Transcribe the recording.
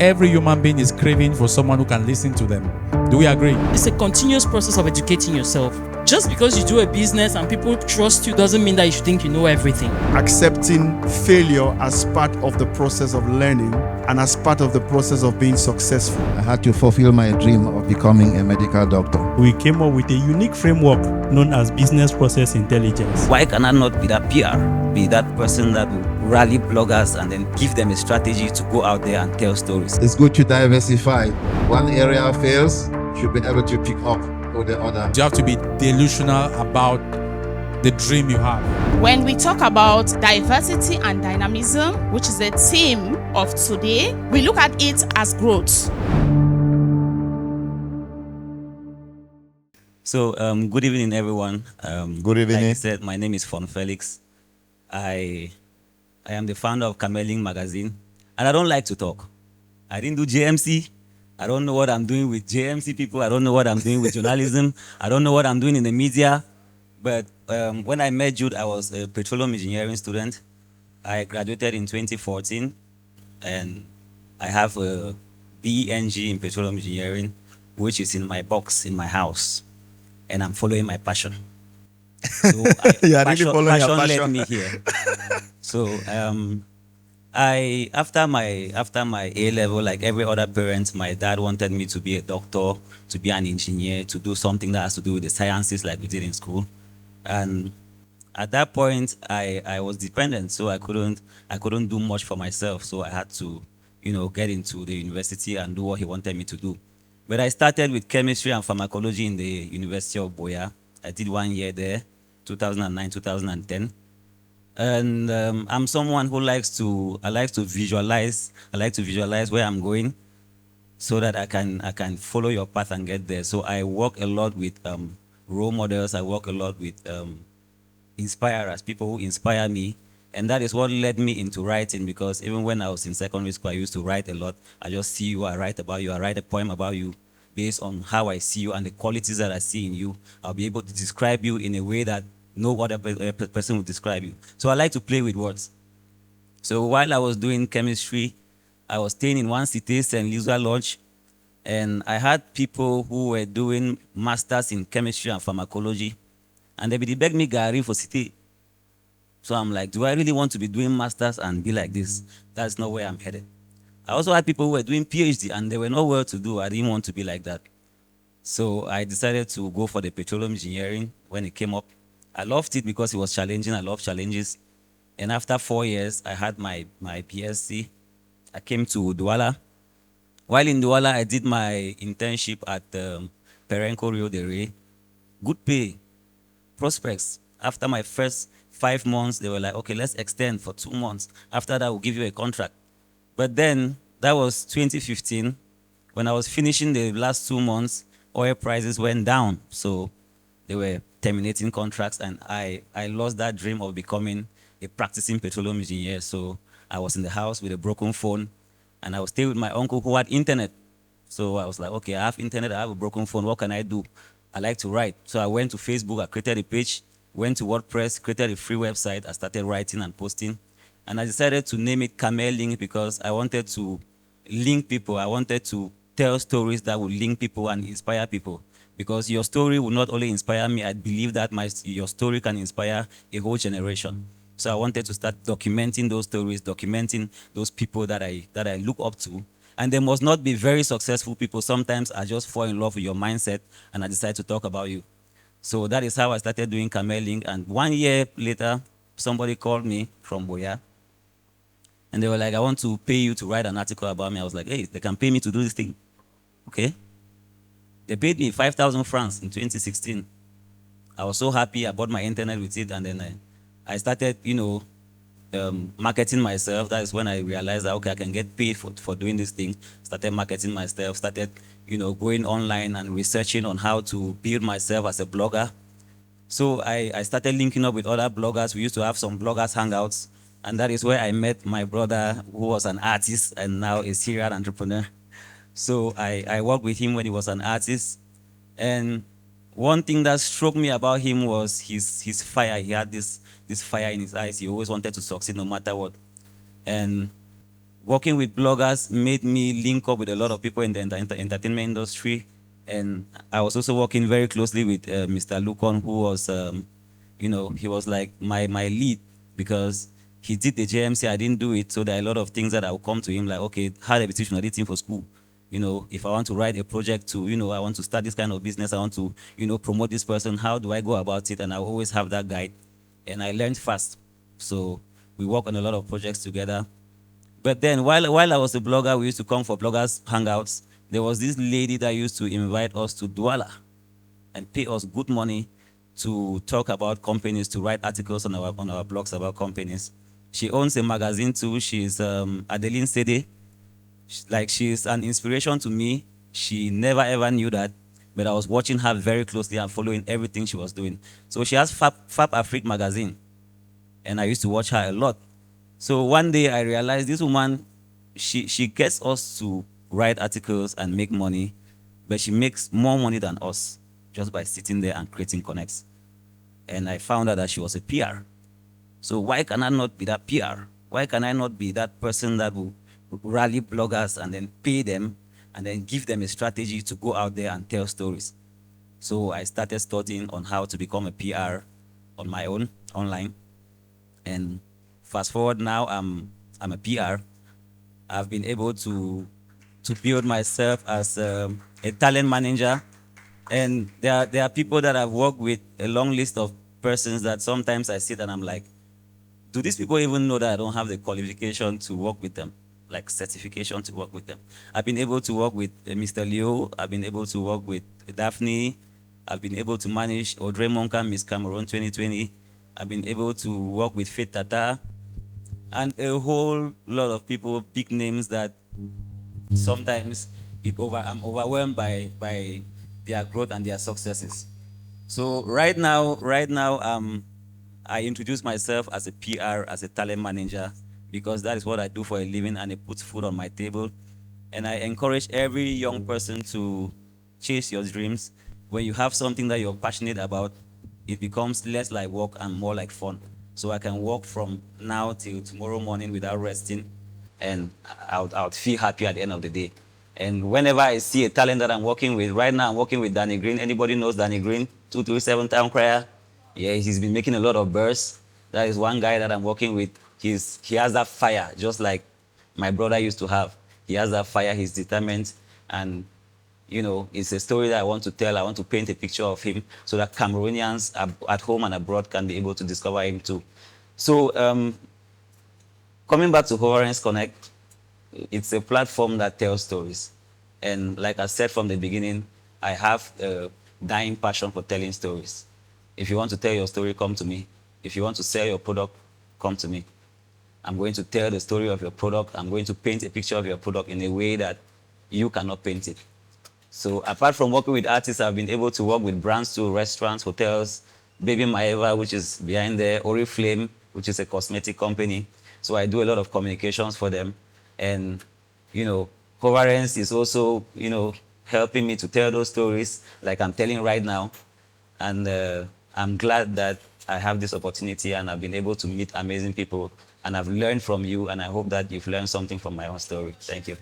every human being is craving for someone who can listen to them. Do we agree? It's a continuous process of educating yourself. Just because you do a business and people trust you doesn't mean that you should think you know everything. Accepting failure as part of the process of learning and as part of the process of being successful. I had to fulfill my dream of becoming a medical doctor. We came up with a unique framework known as business process intelligence. Why can I not be that PR? Be that person that will rally bloggers and then give them a strategy to go out there and tell stories. It's good to diversify. One area fails, you should be able to pick up with the other. You have to be delusional about the dream you have. When we talk about diversity and dynamism, which is the theme of today, we look at it as growth. So, good evening, everyone. Good evening. Like I said, my name is Felix. I am the founder of Kamerlink magazine, and I don't like to talk. I didn't do JMC. I don't know what I'm doing with JMC people. I don't know what I'm doing with journalism. I don't know what I'm doing in the media. But when I met Jude, I was a petroleum engineering student. I graduated in 2014, and I have a BEng in petroleum engineering, which is in my box in my house, and I'm following my passion. So passion led me here. So after my A level, like every other parent, my dad wanted me to be a doctor, to be an engineer, to do something that has to do with the sciences like we did in school. And at that point, I was dependent, so I couldn't do much for myself. So I had to, get into the university and do what he wanted me to do. But I started with chemistry and pharmacology in the University of Boya. I did 1 year there, 2009, 2010. And I'm someone who likes to visualize. I like to visualize where I'm going so that I can follow your path and get there. So I work a lot with role models. I work a lot with inspirers, people who inspire me. And that is what led me into writing, because even when I was in secondary school, I used to write a lot. I just see you, I write about you, I write a poem about you based on how I see you and the qualities that I see in you. I'll be able to describe you in a way that no other person would describe you. So I like to play with words. So while I was doing chemistry, I was staying in one city, St. Lucia Lodge, and I had people who were doing masters in chemistry and pharmacology, and they would beg me Gary for city. So I'm like, do I really want to be doing masters and be like this? That's not where I'm headed. I also had people who were doing PhD and they were not well to do. I didn't want to be like that. So I decided to go for the petroleum engineering when it came up. I loved it because it was challenging. I love challenges. And after 4 years, I had my PSc. I came to Douala. While in Douala, I did my internship at Perenco Rio de Rey. Good pay, prospects. After my first 5 months, they were like, okay, let's extend for 2 months. After that, we'll give you a contract. But then, that was 2015. When I was finishing the last 2 months, oil prices went down. So they were terminating contracts, and I lost that dream of becoming a practicing petroleum engineer. So I was in the house with a broken phone, and I was staying with my uncle who had internet. So I was like, okay, I have internet, I have a broken phone, what can I do? I like to write. So I went to Facebook, I created a page, went to WordPress, created a free website. I started writing and posting. And I decided to name it Kamerlink because I wanted to link people. I wanted to tell stories that would link people and inspire people. Because your story will not only inspire me, I believe that your story can inspire a whole generation. So I wanted to start documenting those stories, documenting those people that I look up to. And they must not be very successful people. Sometimes I just fall in love with your mindset and I decide to talk about you. So that is how I started doing Kamerlink. And 1 year later, somebody called me from Boya. And they were like, I want to pay you to write an article about me. I was like, hey, they can pay me to do this thing. Okay. They paid me 5,000 francs in 2016. I was so happy. I bought my internet with it. And then I started, marketing myself. That is when I realized that, okay, I can get paid for doing this thing. Started marketing myself, started, going online and researching on how to build myself as a blogger. So I started linking up with other bloggers. We used to have some bloggers hangouts. And that is where I met my brother, who was an artist and now a serial entrepreneur. So I worked with him when he was an artist. And one thing that struck me about him was his fire. He had this fire in his eyes. He always wanted to succeed no matter what. And working with bloggers made me link up with a lot of people in the entertainment industry. And I was also working very closely with Mr. Lukon, who was, he was like my lead, because he did the JMC, I didn't do it. So there are a lot of things that I will come to him like, okay, how the petition editing for school. If I want to write a project to, I want to start this kind of business, I want to, promote this person, how do I go about it? And I always have that guide. And I learned fast. So we work on a lot of projects together. But then while I was a blogger, we used to come for bloggers hangouts. There was this lady that used to invite us to Douala and pay us good money to talk about companies, to write articles on our blogs about companies. She owns a magazine too. She's Adeline Sede. She's an inspiration to me. She never ever knew that, but I was watching her very closely and following everything she was doing. So she has Fab Afrique magazine, and I used to watch her a lot. So one day I realized this woman, she gets us to write articles and make money, but she makes more money than us just by sitting there and creating connects. And I found out that she was a PR. So why can I not be that PR? Why can I not be that person that will rally bloggers and then pay them and then give them a strategy to go out there and tell stories? So I started studying on how to become a PR on my own, online. And fast forward now, I'm a PR. I've been able to build myself as a talent manager. And there are people that I've worked with, a long list of persons that sometimes I sit and I'm like, do these people even know that I don't have the qualification to work with them, like certification to work with them? I've been able to work with Mr. Leo. I've been able to work with Daphne. I've been able to manage Audrey Monka, Miss Cameroon 2020. I've been able to work with Faith Tata and a whole lot of people, big names that sometimes I'm overwhelmed by their growth and their successes. So right now, I introduce myself as a PR, as a talent manager, because that is what I do for a living, and it puts food on my table. And I encourage every young person to chase your dreams. When you have something that you're passionate about, it becomes less like work and more like fun. So I can work from now till tomorrow morning without resting, and I would feel happy at the end of the day. And whenever I see a talent that I'm working with, right now I'm working with Danny Green. Anybody knows Danny Green? 237 Town Crier. Yeah, he's been making a lot of bursts. That is one guy that I'm working with. He has that fire, just like my brother used to have. He has that fire, he's determined, and it's a story that I want to tell. I want to paint a picture of him so that Cameroonians at home and abroad can be able to discover him too. So coming back to Hovareigns Connect, it's a platform that tells stories. And like I said from the beginning, I have a dying passion for telling stories. If you want to tell your story, come to me. If you want to sell your product, come to me. I'm going to tell the story of your product. I'm going to paint a picture of your product in a way that you cannot paint it. So apart from working with artists, I've been able to work with brands too, restaurants, hotels, Baby Maeva, which is behind there, Oriflame, which is a cosmetic company. So I do a lot of communications for them. And, Hovareigns is also, helping me to tell those stories like I'm telling right now. And I'm glad that I have this opportunity and I've been able to meet amazing people, and I've learned from you, and I hope that you've learned something from my own story. Thank you.